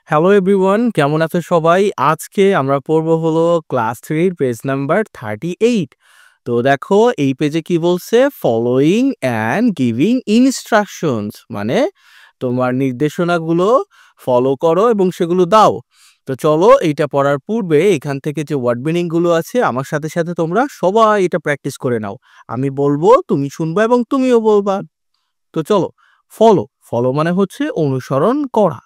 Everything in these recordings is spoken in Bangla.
হ্যালো এভরিওয়ান, কেমন আছো সবাই? আজকে আমরা পড়বো হলো ক্লাস 3 পেজ নাম্বার 38। তো দেখো এই পেজে কি বলছে, ফলোইং অ্যান্ড গিভিং ইনস্ট্রাকশনস, মানে তোমার নির্দেশনাগুলো ফলো করো এবং সেগুলো দাও। তো চলো এইটা পড়ার পূর্বে এখান থেকে যে ওয়ার্ড মিনিং গুলো আছে আমার সাথে সাথে তোমরা সবাই এটা প্র্যাকটিস করে নাও। আমি বলবো, তুমি শুনবা এবং তুমিও বলবা। তো চলো, ফলো ফলো মানে হচ্ছে অনুসরণ করা।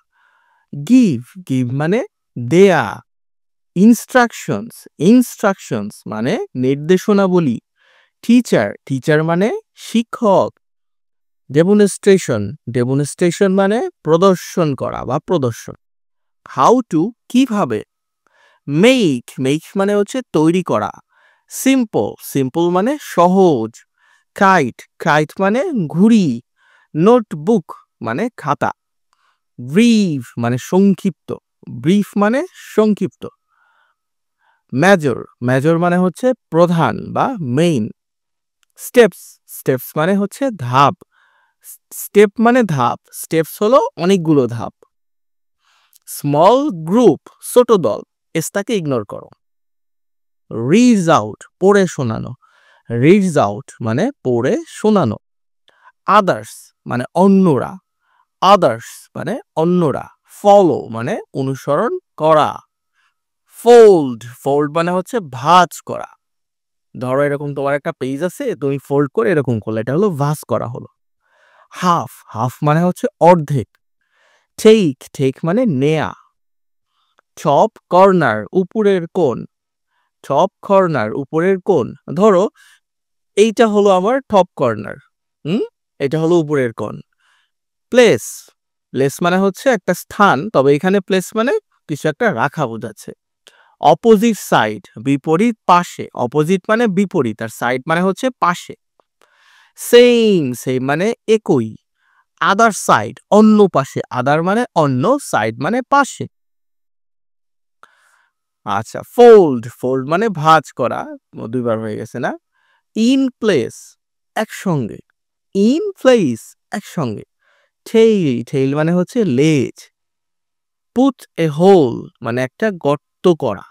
গিভ গিভ মানে দেয়া। ইনস্ট্রাকশনস ইনস্ট্রাকশনস মানে নির্দেশনাবলী। টিচার টিচার মানে শিক্ষক। ডেমনস্ট্রেশন ডেমনস্ট্রেশন মানে প্রদর্শন করা বা প্রদর্শন। হাউ টু কিভাবে। মেক মেক মানে হচ্ছে তৈরি করা। সিম্পল সিম্পল মানে সহজ। কাইট কাইট মানে ঘুড়ি। নোটবুক মানে খাতা। ব্রিফ মানে সংক্ষিপ্ত। ব্রিফ মানে সংক্ষিপ্ত। মেজর মেজর মানে হচ্ছে প্রধান বা মেইন। স্টেপস স্টেপস মানে হচ্ছে ধাপ। স্টেপ মানে ধাপ, স্টেপস হলো অনেকগুলো ধাপ। স্মল গ্রুপ ছোট দল, এসটাকে ইগনোর করো। রিডস আউট পড়ে শোনানো। রিডস আউট মানে পড়ে শোনানো। আদার্স মানে অন্যরা। আদার্স মানে অন্যরা। ফলো মানে অনুসরণ করা। ফোল্ড ফোল্ড মানে হচ্ছে ভাঁজ করা। ধরো এরকম তোমার একটা পেজ আছে, তুমি ফোল্ড করে এরকম করলে, এটা হলো ভাঁজ করা হলো। হাফ হাফ মানে হচ্ছে অর্ধেক। টেক টেক মানে নেয়া। টপ কর্নার উপরের কোণ। টপ কর্নার উপরের কোণ। ধরো এইটা হলো আমার টপ কর্নার, এটা হলো উপরের কোণ। প্লেস প্লেস মানে হচ্ছে একটা স্থান, তবে এখানে প্লেস মানে কিছু একটা রাখা বোঝাচ্ছে। অপোজিট সাইড বিপরীত পাশে। অপোজিট মানে বিপরীত, আর সাইড মানে হচ্ছে পাশে। সেম সেম মানে একই। আদার সাইড অন্য পাশে। আদার মানে অন্য, সাইড মানে পাশে। আচ্ছা, ফোল্ড ফোল্ড মানে ভাঁজ করা। দুইবার হয়ে গেছে না? ইন প্লেস একসঙ্গে। ইন প্লেস একসঙ্গে। টেইল টেইল মানে হচ্ছে লেজ। পুট এ হোল মানে একটা গর্ত করা।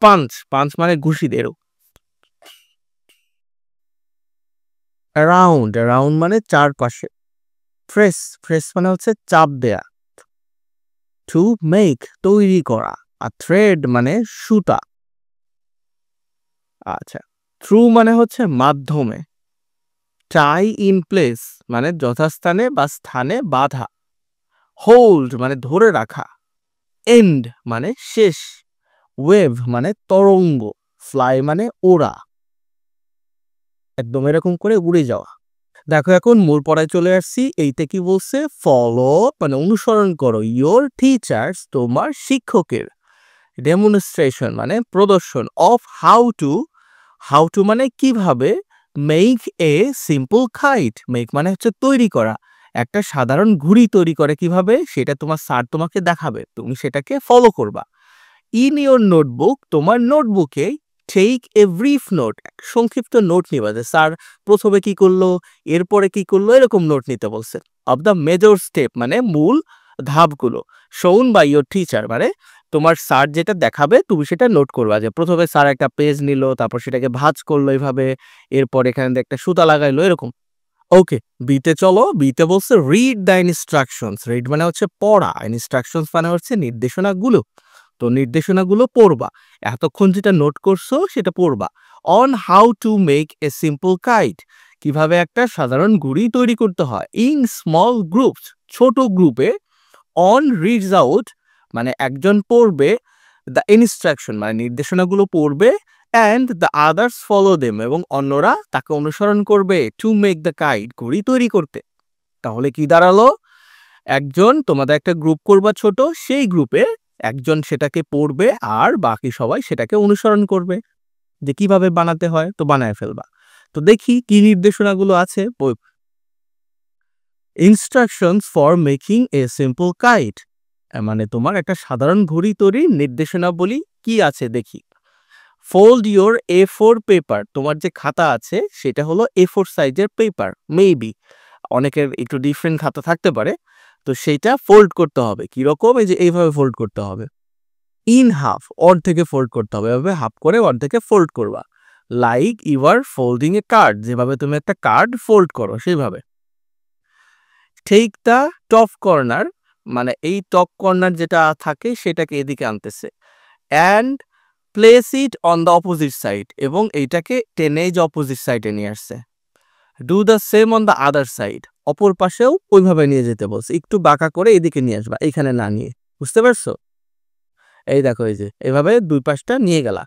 পাঞ্চ পাঞ্চ মানে ঘুষি দেরো। অ্যারাউন্ড অ্যারাউন্ড মানে চারপাশে। প্রেস প্রেস মানে হচ্ছে চাপ দেয়া। টু মেক তৈরি করা। আর থ্রেড মানে সুতা। আচ্ছা, থ্রু মানে হচ্ছে মাধ্যমে। টাই ইন প্লেস মানে যথাস্থানে বা স্থানে বাঁধা। হোল্ড মানে ধরে রাখা। এন্ড মানে শেষ। ওয়েভ মানে তরঙ্গ। ফ্লাই মানে ওড়া, একদম এরকম করে উড়ে যাওয়া। দেখো এখন মূল পড়ায় চলে আসছি। এইটা কি বলছে, ফলো মানে অনুসরণ করো ইয়োর টিচার্স তোমার শিক্ষকের। ডেমনস্ট্রেশন মানে প্রদর্শন। Of how to how to মানে কিভাবে। Make a simple kite make মানে হচ্ছে তৈরি করা। একটা সাধারণ ঘুড়ি তৈরি করে কিভাবে সেটা তোমার স্যার তোমাকে দেখাবে, তুমি সেটাকে ফলো করবা। ইন ইওর নোটবুক তোমার নোটবুকে। টেক এ ব্রিফ নোট সংক্ষিপ্ত নোট নিবা, যে স্যার প্রথমে কি করলো, এরপরে কি করলো, এরকম নোট নিতে বলছে। অব দ্য মেজর স্টেপ মানে মূল ধাপগুলো। শোন বাই ইয়োর টিচার মানে তোমার স্যার যেটা দেখাবে তুমি সেটা নোট করবা, যে প্রথমে স্যার একটা পেজ নিল, তারপর সেটাকে ভাঁজ করলো এইভাবে, এরপর এখানে দিয়ে একটা সুতা লাগাইলো এরকম। ওকে, বিতে চলো। বিতে বলছে রিড দ্য ইনস্ট্রাকশনস। রিড মানে হচ্ছে পড়া, ইনস্ট্রাকশনস মানে হচ্ছে নির্দেশনাগুলো। তো নির্দেশনাগুলো পড়বা, এতক্ষণ যেটা নোট করছো সেটা পড়বা। On how to make a simple kite কিভাবে একটা সাধারণ ঘুড়ি তৈরি করতে হয়। ইন স্মল গ্রুপস ছোট গ্রুপে। অন রিডস আউট মানে একজন পড়বে। দ্য ইনস্ট্রাকশন মানে নির্দেশনাগুলো পড়বে। And the others follow them এবং অন্যরা তাকে অনুসরণ করবে। টু মেক দ্য কাইট ঘুড়ি তৈরি করতে। তাহলে কি দাঁড়ালো, একজন তোমাদের একটা গ্রুপ করবা ছোট, সেই গ্রুপে একজন সেটাকে পড়বে আর বাকি সবাই সেটাকে অনুসরণ করবে, যে কিভাবে বানাতে হয় তো বানায় ফেলবা। তো দেখি কি নির্দেশনাগুলো আছে। Instructions for making a simple kite মানে তোমার একটা সাধারণ ঘড়ি তৈরির নির্দেশনাবলী কি আছে দেখি। ফোল্ড ইওর A4 পেপার তোমার যে খাতা আছে সেটা হলো A4 সাইজের পেপার। মেবি অনেকের একটু ডিফারেন্ট খাতা থাকতে পারে। তো সেইটা ফোল্ড করতে হবে কিরকম, এই যে এইভাবে ফোল্ড করতে হবে, ইন হাফ, অর্ধেকে ফোল্ড করতে হবে, এভাবে হাফ করে অর্ধেকে ফোল্ড করবা, like you are folding a card, যেভাবে তুমি একটা কার্ড ফোল্ড করো সেইভাবে। টেক দ্য টপ কর্নার, মানে এই টপ কর্নার যেটা থাকে সেটাকে এদিকে আনতেছে, and place it on the opposite side, এবং এইটাকে টেনে এই যে অপোজিট সাইডে নিয়ে আসছে। Do the same on the other side, অপর পাশেও ওইভাবে নিয়ে যেতে বলছে, একটু বাঁকা করে এদিকে নিয়ে আসবা, এখানে না নিয়ে, বুঝতে পারছো? এই দেখো এই যে এভাবে দুই পাশটা নিয়ে গেলা।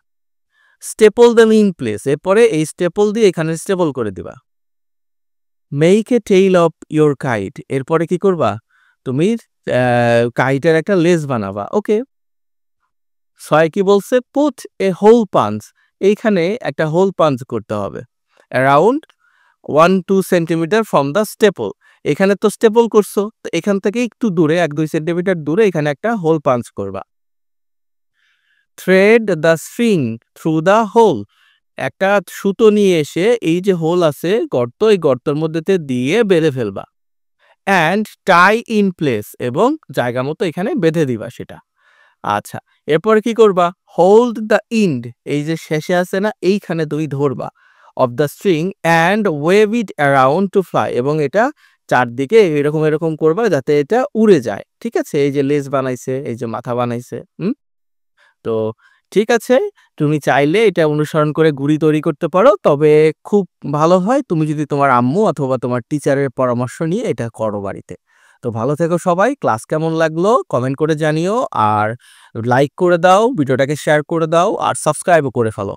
স্টেপল দেম ইন প্লেস, এরপরে এই স্টেপল দিয়ে এখানে স্টেপল করে দিবা। Make a tail of your kite, এরপরে কি করবা, তুমি কাইটের একটা লেজ বানাবা। ওকে, ছয় কি বলছে, পুট এ হোল পাঞ্চ, এইখানে একটা হোল পাঞ্চ করতে হবে around 1-2 centimetre from the staple, এখানে তো স্টেপল করছো, তো এখান থেকে একটু দূরে 1-2 সেন্টিমিটার দূরে এখানে একটা হোল পাঞ্চ করবা। Thread the string through the hole, একটা সুতো নিয়ে এসে এই যে হোল আছে গর্ত, এই গর্তের মধ্যে দিয়ে বেঁধে ফেলবা। অ্যান্ড টাই ইন প্লেস, এবং জায়গা মতো এখানে বেঁধে দিবা সেটা। আচ্ছা, এরপরে কি করবা, হোল্ড দ্য ইন্ড, এই যে শেষে আছে না এইখানে তুমি ধরবা, of the string and wave it around to fly, এবং এটা চারদিকে এরকম এরকম করবা যাতে এটা উড়ে যায়। ঠিক আছে, এই যে লেজ বানাইছে, এই যে মাথা বানাইছে। তো ঠিক আছে, তুমি চাইলে এটা অনুসরণ করে ঘুড়ি তৈরি করতে পারো, তবে খুব ভালো হয় তুমি যদি তোমার আম্মু অথবা তোমার টিচারের পরামর্শ নিয়ে এটা করো বাড়িতে। তো ভালো থেকো সবাই, ক্লাস কেমন লাগলো কমেন্ট করে জানিও, আর লাইক করে দাও, ভিডিওটাকে শেয়ার করে দাও, আর সাবস্ক্রাইবও করে ফেলো।